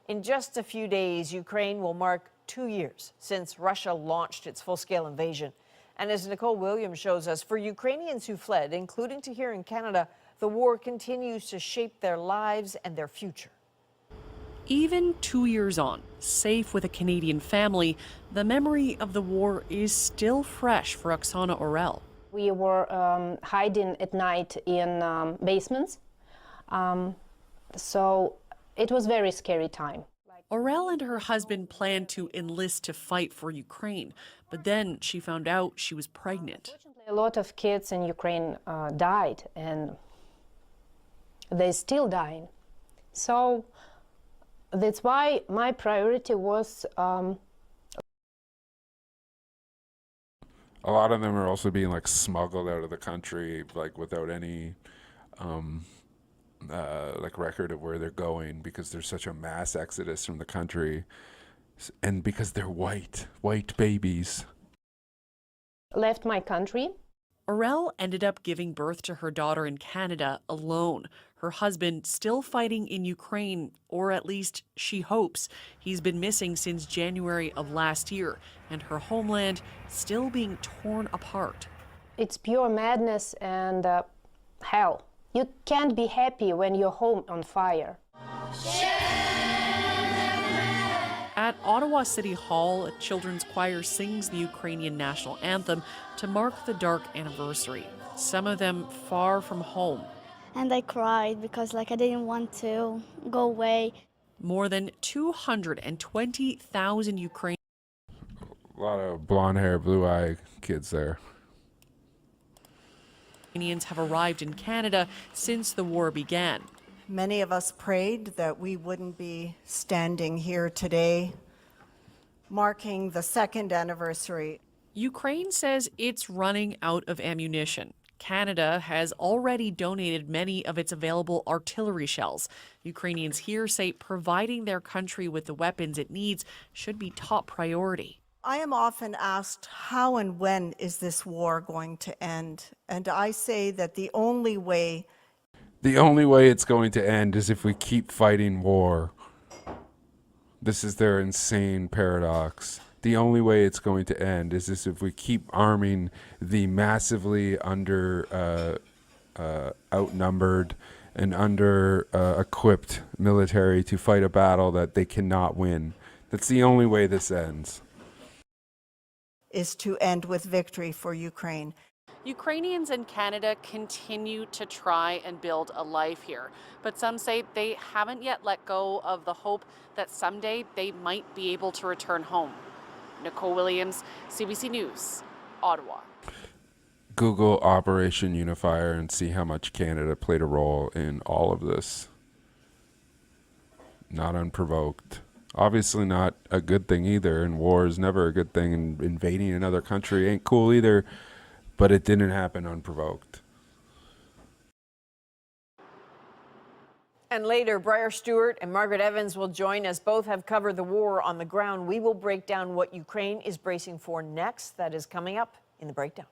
In just a few days, Ukraine will mark 2 years since Russia launched its full-scale invasion. And as Nicole Williams shows us, for Ukrainians who fled, including to here in Canada, the war continues to shape their lives and their future. Even 2 years on, safe with a Canadian family, the memory of the war is still fresh for Oksana Orel. We were hiding at night in basements, so it was a very scary time. Orel and her husband planned to enlist to fight for Ukraine, but then she found out she was pregnant. A lot of kids in Ukraine died, and they're still dying. So that's why my priority was a lot of them are also being like smuggled out of the country, like without any like record of where they're going, because there's such a mass exodus from the country, and because they're white babies. Left my country. Orel ended up giving birth to her daughter in Canada alone. Her husband still fighting in Ukraine, or at least she hopes. He's been missing since January of last year, and her homeland still being torn apart. It's pure madness and hell. You can't be happy when your home on fire. At Ottawa City Hall, a children's choir sings the Ukrainian national anthem to mark the dark anniversary. Some of them far from home. And I cried because I didn't want to go away. More than 220,000 Ukrainians. A lot of blonde hair, blue eye kids there. Ukrainians have arrived in Canada since the war began. Many of us prayed that we wouldn't be standing here today, marking the second anniversary. Ukraine says it's running out of ammunition. Canada has already donated many of its available artillery shells. Ukrainians here say providing their country with the weapons it needs should be top priority. I am often asked, how and when is this war going to end? And I say that the only way it's going to end is if we keep fighting war. This is their insane paradox. The only way it's going to end is if we keep arming the massively outnumbered and equipped military to fight a battle that they cannot win. That's the only way this ends. Is to end with victory for Ukraine. Ukrainians in Canada continue to try and build a life here, but some say they haven't yet let go of the hope that someday they might be able to return home. Nicole Williams, CBC News, Ottawa. Google Operation Unifier and see how much Canada played a role in all of this. Not unprovoked. Obviously not a good thing either, and war is never a good thing, and invading another country ain't cool either, but it didn't happen unprovoked. And later, Briar Stewart and Margaret Evans will join us. Both have covered the war on the ground. We will break down what Ukraine is bracing for next. That is coming up in the Breakdown.